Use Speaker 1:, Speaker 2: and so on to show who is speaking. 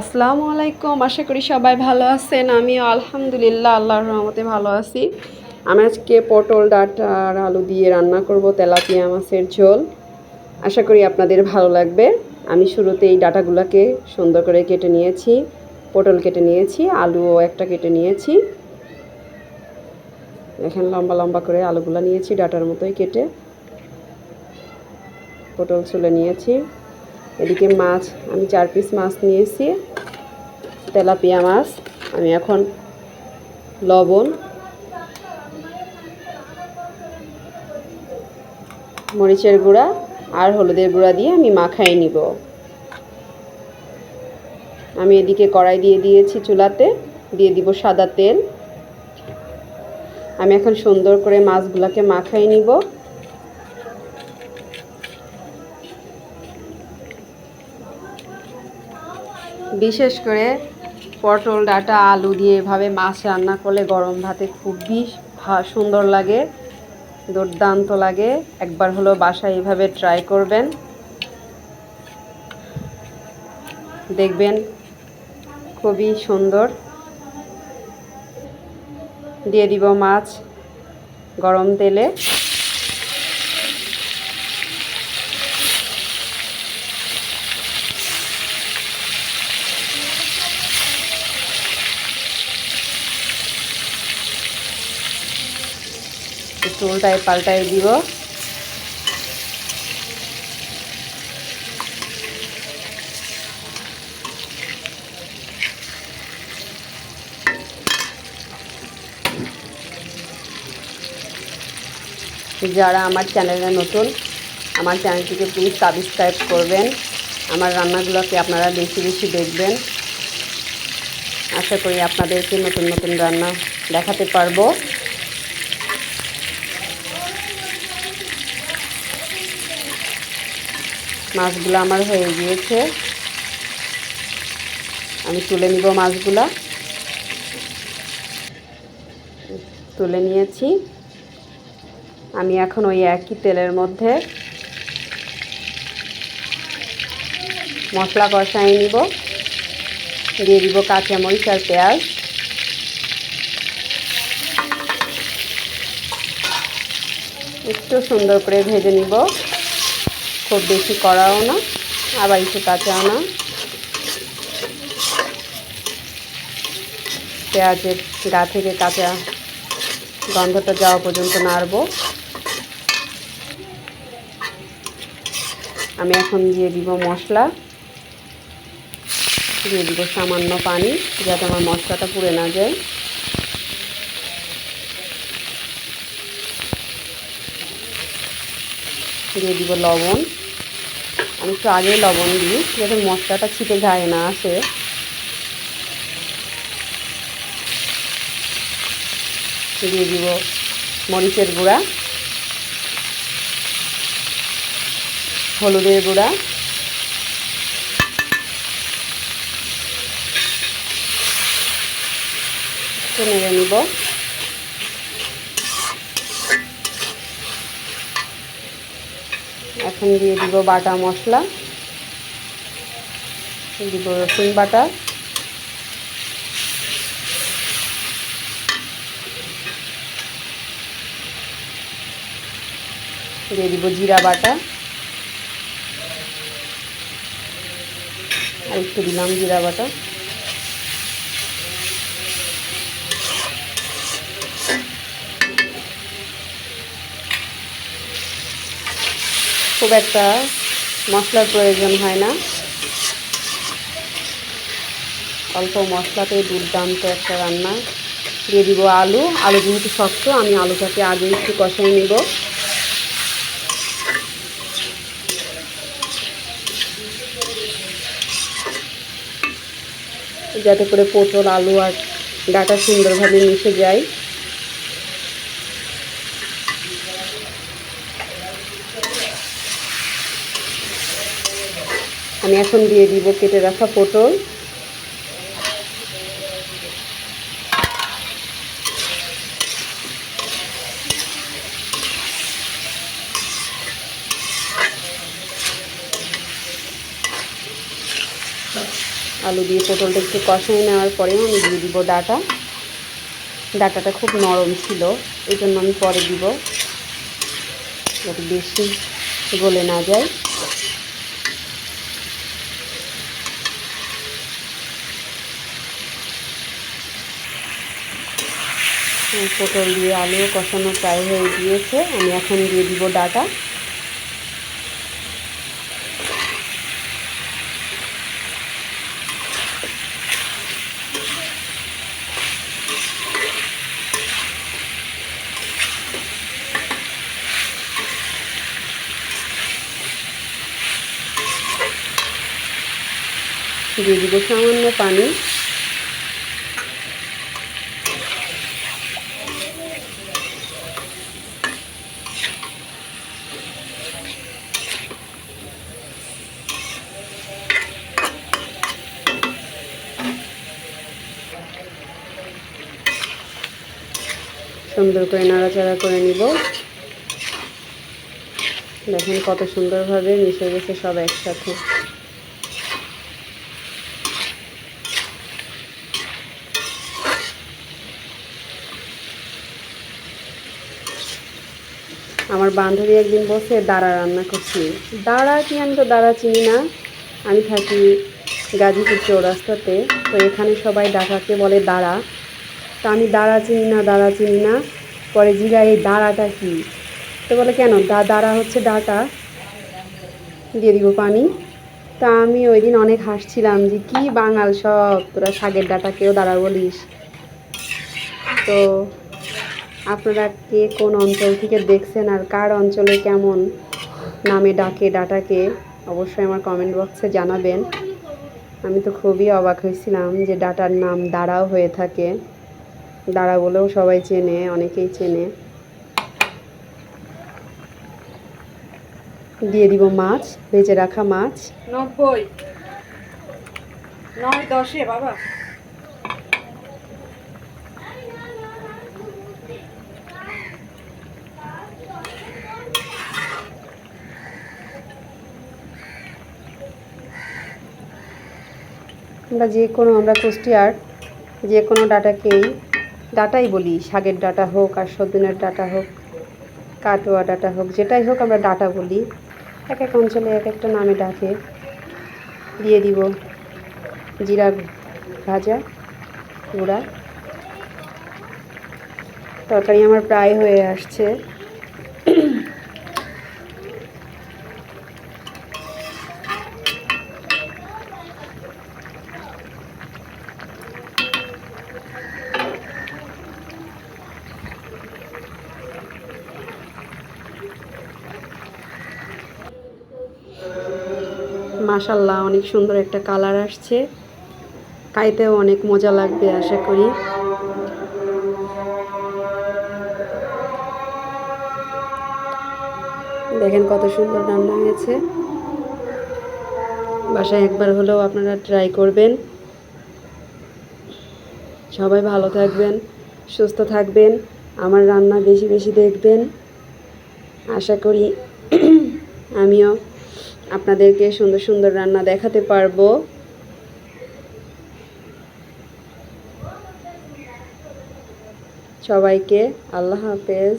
Speaker 1: আসসালামু আলাইকুম। আশা করি সবাই ভালো আছেন। আমিও আলহামদুলিল্লাহ আল্লাহর রহমতে ভালো আছি। আমি আজকে পটল ডাঁটা আর আলু দিয়ে রান্না করব তেলাপিয়া মাছের ঝোল। আশা করি আপনাদের ভালো লাগবে। আমি শুরুতে এই ডাঁটাগুলোকে সুন্দর করে কেটে নিয়েছি, পটল কেটে নিয়েছি, আলুও একটা কেটে নিয়েছি। এখানে লম্বা লম্বা করে আলুগুলো নিয়েছি, ডাঁটার মতোই কেটে। পটল ছুলে নিয়েছি। এদিকে মাছ আমি 4 পিস মাছ নিয়েছি, তেলাপিয়া মাছ। আমি এখন লবণ, মরিচের গুঁড়া আর হলুদের গুঁড়া দিয়ে আমি মাখাই নিব। আমি এদিকে কড়াই দিয়ে দিয়েছি চুলাতে, দিয়ে দিব সাদা তেল। আমি এখন সুন্দর করে মাছগুলোকে মাখাই নিব। বিশেষ করে পটল ডাঁটা আলু দিয়ে এভাবে মাছ রান্না করলে গরম ভাতে খুবই সুন্দর লাগে, দুর্দান্ত লাগে। একবার হলো বাসায় এভাবে ট্রাই করবেন, দেখবেন খুবই সুন্দর। দিয়ে দিব মাছ গরম তেলে। একটু উল্টায় পাল্টায় দিব। যারা আমার চ্যানেলে নতুন, আমার চ্যানেলটিকে প্লিজ সাবস্ক্রাইব করবেন। আমার রান্নাগুলোকে আপনারা বেশি বেশি দেখবেন। আশা করি আপনাদেরকে নতুন নতুন রান্না দেখাতে পারবো। মাছগুলো আমার হয়ে গিয়েছে, আমি তুলে নিব। মাছগুলা তুলে নিয়েছি। আমি এখন ওই একই তেলের মধ্যে মশলা কষাই নিব। দিয়ে দিব কাঁচামরিচ আর পেঁয়াজ। একটু সুন্দর করে ভেজে নিব, খুব বেশি কড়াও না আবার একটু কাঁচাও না। পেঁয়াজের গা থেকে কাঁচা গন্ধটা যাওয়া পর্যন্ত নাড়ব। আমি এখন দিয়ে দিব মশলা, দিয়ে দিব সামান্য পানি যাতে আমার মশলাটা পুড়ে না যায়। দিয়ে দিব লবণ। আমি একটু আগেই লবণ দিই যাতে মশলাটা ছিটে গায়ে না আসে। দিয়ে দিব মরিচের গুঁড়া, হলুদের গুঁড়া, নেড়ে নিব। এখন দিয়ে দিব বাটা মশলা, দিব রসুন বাটা, দিয়ে দিব জিরা বাটা, আর একটু দিলাম জিরা বাটা। খুব একটা মশলার প্রয়োজন হয় না, অল্প মশলাতে দুর্দান্ত একটা রান্না। দিয়ে দিব আলু। আলু যেহেতু শক্ত, আমি আলুটাকে আগে একটু কষাই নিব। যাতে করে পটল আলু আর ডাঁটা সুন্দরভাবে মিশে যায়। আমি এখন দিয়ে দিব কেটে রাখা পটল। আলু দিয়ে পটলটা একটু কষিয়ে নেওয়ার পরেও আমি দিয়ে দিব ডাঁটা। ডাঁটাটা খুব নরম ছিল, এই জন্য আমি পরে দিব, যাতে বেশি গলে না যায়। পটল দিয়ে আলুও কষানো প্রায় হয়ে গিয়েছে, আমি এখন দিয়ে দিব ডাঁটা। দিয়ে দিব সামান্য পানি। সুন্দর করে নাড়াচাড়া করে নিব। দেখেন কত সুন্দরভাবে মিশে গেছে সব একসাথে। আমার বান্ধবী একদিন বসে দাঁড়া রান্না করছি। দাঁড়া কি, আমি তো দাঁড়া চিনি না। আমি থাকি গাজীপুর চৌরাস্তাতে, তো এখানে সবাই ডাকাকে বলে দাঁড়া। তা আমি দাঁড়া চিনি না, দাঁড়া চিনি না। পরে জিজ্ঞাসা এই দাঁড়াটা কি, তো বলে কেন, দাঁড়া হচ্ছে ডাটা। দিয়ে দিব পানি। তা আমি ওই দিন অনেক হাসছিলাম যে কি বাঙাল সব, তোরা শাকের ডাটাকেও দাঁড়া বলিস। তো আপনারা কে কোন অঞ্চল থেকে দেখছেন আর কার অঞ্চলে কেমন নামে ডাকে ডাটাকে, অবশ্যই আমার কমেন্ট বক্সে জানাবেন। আমি তো খুবই অবাক হয়েছিলাম যে ডাটার নাম দাঁড়াও হয়ে থাকে। দাঁড়া বলেও সবাই চেনে, অনেকেই চেনে। দিয়ে দিব মাছ, ভেজে রাখা মাছ।
Speaker 2: 90 9 10 বাবা।
Speaker 1: আমরা কুষ্টিয়ার যে কোনো ডাটাই বলি, শাকের ডাটা হোক আর সজনের ডাটা হোক, কাটোয়া ডাটা হোক, যেটাই হোক আমরা ডাটা বলি। এক এক অঞ্চলে এক একটা নামে ডাকে। দিয়ে দিব জিরা ভাজা গুঁড়া। তরকারি আমার প্রায় হয়ে আসছে। মাশাল্লাহ, অনেক সুন্দর একটা কালার আসছে, খাইতেও অনেক মজা লাগবে আশা করি। দেখেন কত সুন্দর রান্না হয়েছে। বাসায় একবার হলেও আপনারা ট্রাই করবেন। সবাই ভালো থাকবেন, সুস্থ থাকবেন, আমার রান্না বেশি বেশি দেখবেন। আশা করি আমিও আপনাদেরকে সুন্দর সুন্দর রান্না দেখাতে পারবো। সবাইকে আল্লাহ হাফেজ।